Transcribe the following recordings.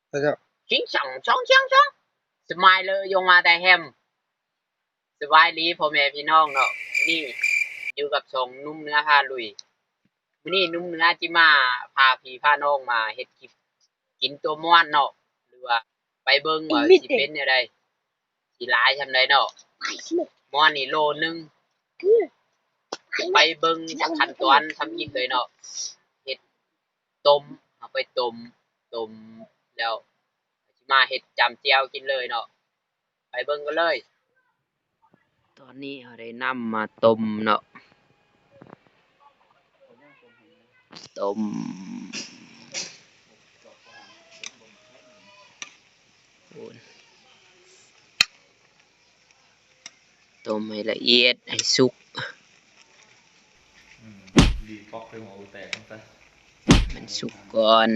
แล้วก็ชิงช่องช่องเชียงช่องสมายเลยยงมาแต่แฮมสบายดีพ่อแม่พี่น้องเนาะนี่อยู่กับสองนุ่มเนื้อพาลุยมื้อนี้นุ่มเนื้อจิมาพาพี่พาน้องมาเฮ็ดคลิปกินตัวม่วนเนาะหรือว่าไปเบิ่งว่าสิเป็นแนวใดสิหลายส่ำใดเนาะม่วนนี่โลนึงไปเบิ่งขั้นตอนทำกินเลยเนาะเฮ็ดต้มเอาไปต้มแล้วสิมาเฮ็ดจำแจ่วกินเลยเนาะไปเบิ่งกันเลยตอนนี้เราได้นำมาต้มเนาะต้มต้มให้ละเอียดให้สุกดีปอกไปหัวแตกซะมันสุกก่อน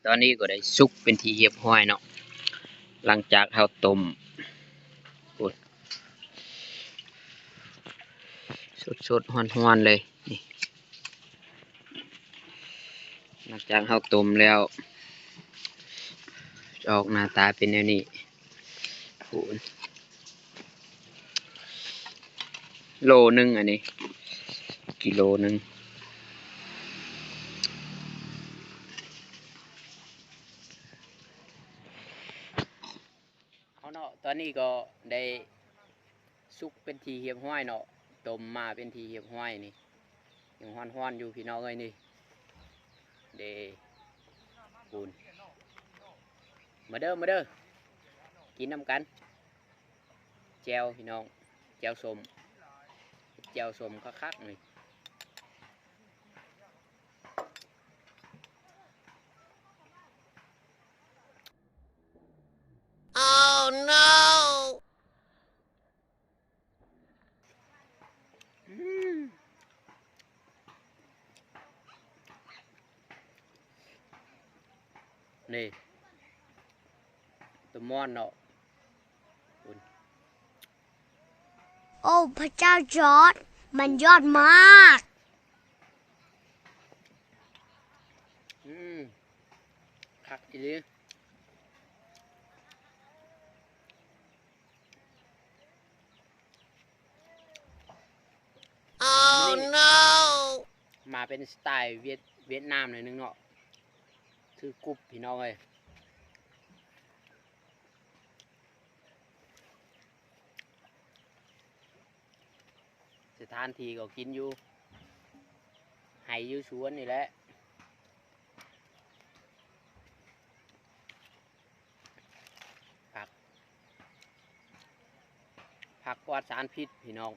ตอนนี้ก็ได้สุกเป็นที่เรียบร้อยเนาะหลังจากเราต้มสดๆฮ้อนๆเลยนี่หลังจากเราต้มแล้วออกหน้าตาเป็นแนวนี้โลนึงอันนี้กิโลนึงเอาเนาะตอนนี้ก็ได้สุกเป็นทีเรียบร้อยเนาะต้มมาเป็นทีเรียบร้อยนี่ยังฮ้อนๆอยู่พี่น้องเอ้ยนี่เด้ปูนมาเด้อกินน้ำกันแจวพี่น้องแจวสมคักๆนี่ Oh no นี่ตัวม่อนเนาะโอ้พระเจ้าจอร์ดมันยอดมาก คักอีหลีมาเป็นสไตล์เวียดนามหน่อยนึงเนาะคือกรุบพี่น้องเอ้ยสถานที่ก็กินอยู่ไห้อยู่สวนนี่แหละผักปลอดสารพิษพี่น้อง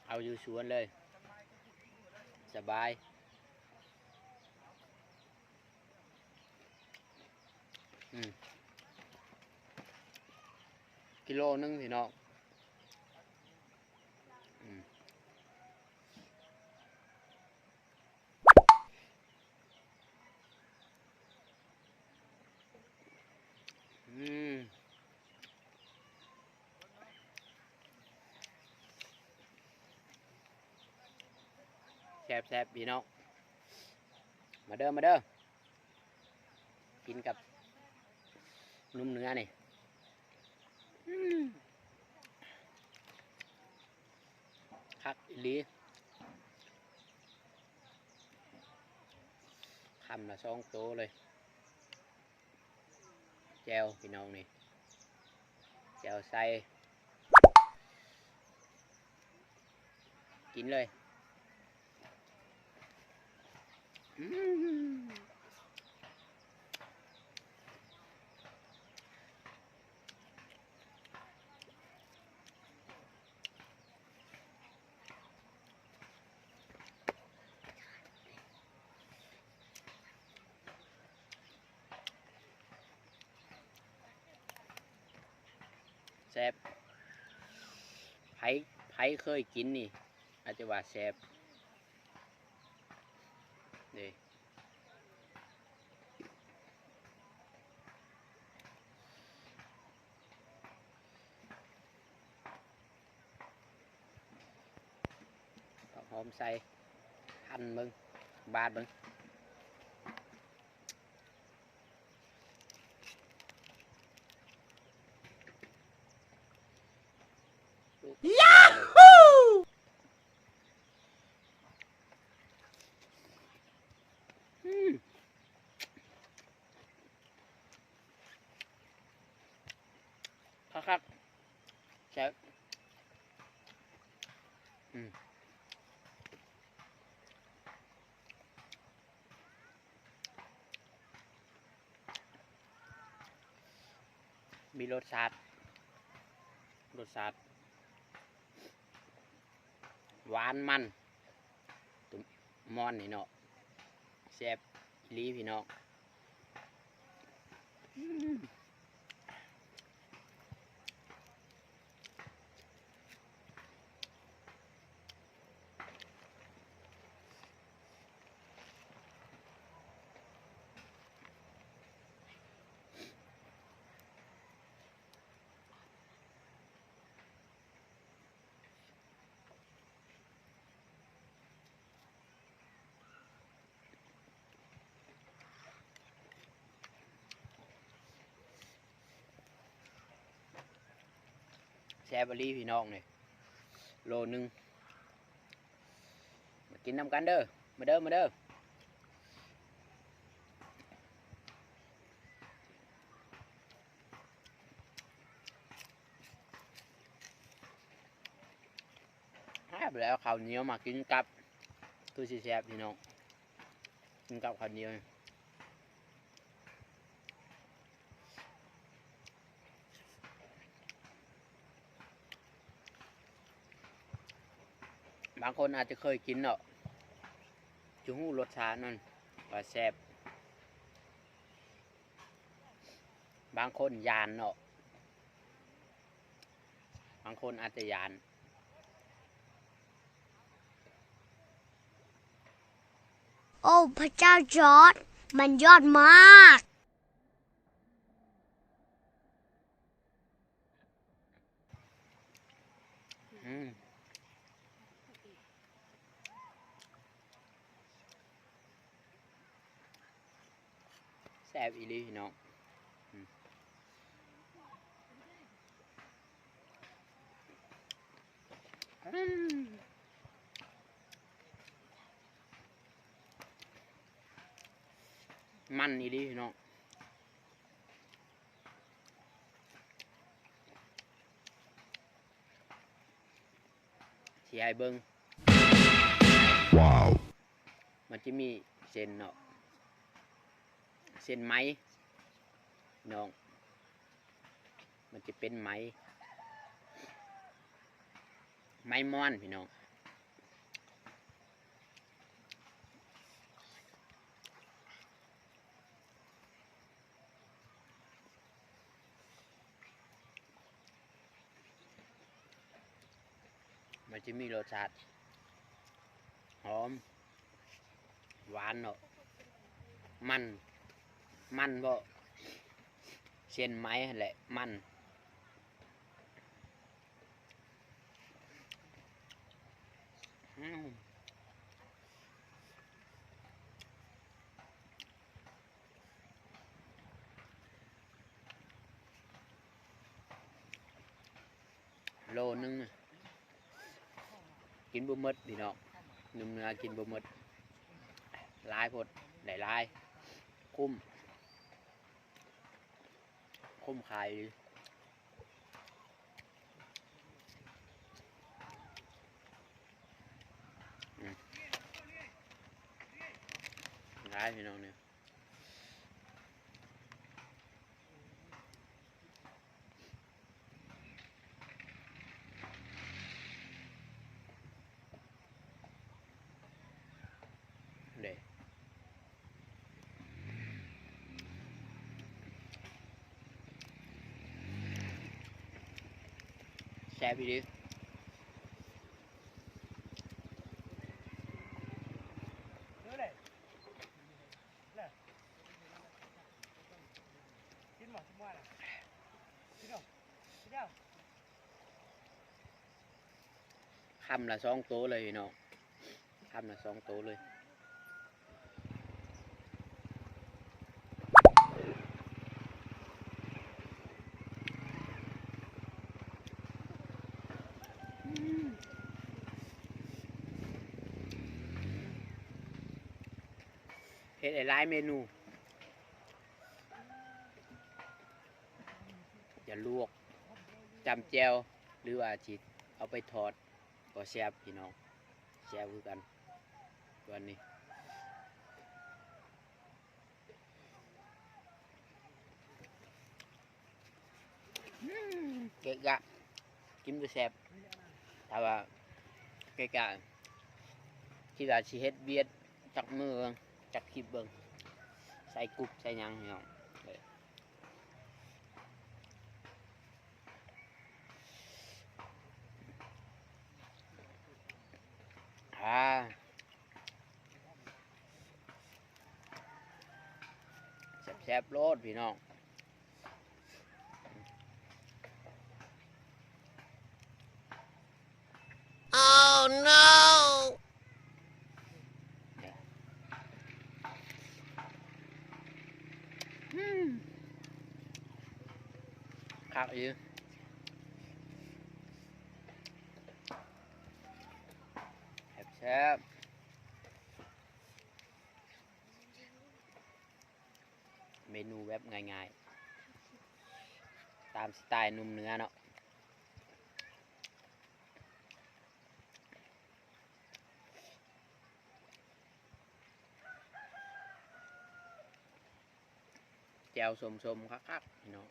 เอาอยู่สวนเลยสบายกิโลนึงพี่น้องแซ่บพี่น้องมาเด้อกินกับนุ่มเนื้อนี่คักอีหลีคำละ2 โตเลยแจวพี่น้องนี่แจวใส่กินเลยแซ่บไผเคยกินนี่อาจจะว่าแซ่บนี่ หอมใส่หั่นมึงบาดมึงยาฮูครับใช่มีรสชาติหวานมันตุ่มมอนนี่เนาะแซ่บอีหลีพี่น้องแซ่บอีหลีพี่น้องเนี่ยโลนึงมากินน้ำกันเด้อมาเด้อแซ่บแล้วข้าวเหนียวมากินกับตัวสีแซ่บพี่น้องกินกับข้าวเหนียวบางคนอาจจะเคยกินเนาะจูหูรสชาตินั่นว่าแซ่บบางคนยานเนาะบางคนอาจจะยาน โอ้พระเจ้าจอร์ดมันยอดมาก แซ่บอีหลีพี่น้องมันอีหลีพี่น้องที่ให้เบิ้งว้าวมันจะมีเส้นเนาะเส้นไหมน้องมันจะเป็นไหมม้อนพี่น้องมันจะมีรสชาติหอมหวานเนาะมันบ่เส้นไหมแหละมันโลนึงกินบ่หมดพี่น้องเนื้อกินบ่หมดหลายพดได้หลายคุ้มขายหลายพี่น้องเนี่ยเด้แซ่บอีหลีคำละ2 ตัวเลยพี่น้อง ทำมา2 ตัวเลยเฮ็ดหลายเมนูจะลวกจำแจวหรือว่าจิเอาไปทอดก็แซ่บพี่น้องแซ่บคือกันตัวนี้เกะกะกินก็แซ่บแต่ว่าเกะกะที่ว่าสิเฮ็ดเวียดจักมือจักคลิปเบิ่งใส่กรุบใส่หยังพี่น้องแซ่บๆโลดพี่น้อง Oh no คักอีกแซ่บเมนูแบบง่ายๆตามสไตล์หนุ่มเนื้อเนาะแจ่วสมๆคักๆพี่น้อง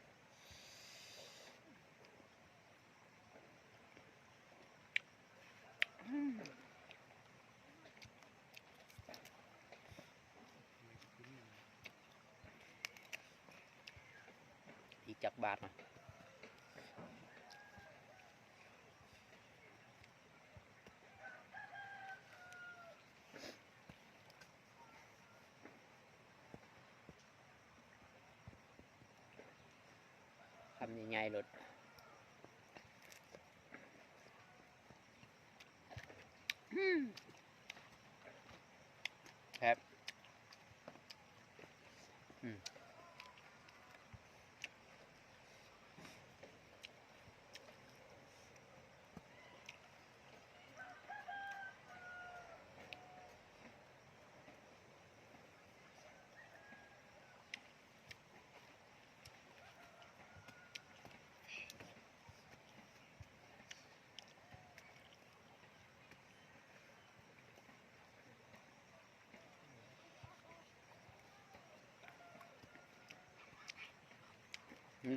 อีกจักบาทนะทำยังไงรถครับ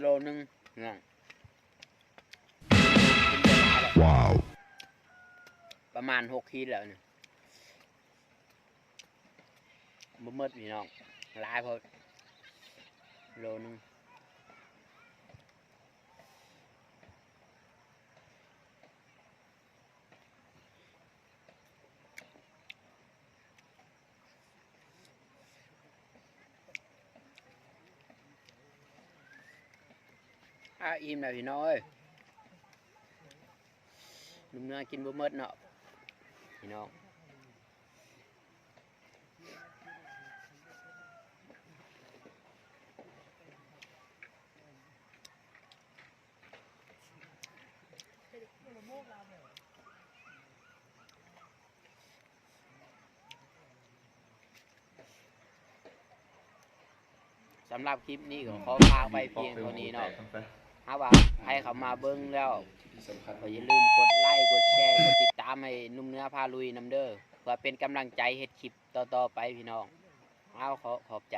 โลนึงน้องว้าวประมาณ6 ขีดแล้วเนี่ยบ่หมดพี่น้องหลายพอโลนึงอิ่มแล้วพี่น้องเอ้ยนุ่มเนื้อกินบ่หมดเนาะพี่น้องสำหรับคลิปนี้ก็ขอฝากไปเพียงเท่านี้เนาะถ้าว่าใครเข้ามาเบิ่งแล้วก็อย่าลืมกดไลค์กดแชร์กดติดตามให้นุ่มเนื้อพาลุยนำเด้อเพื่อเป็นกำลังใจเฮ็ดคลิปต่อๆไปพี่น้องเอาขอบใจ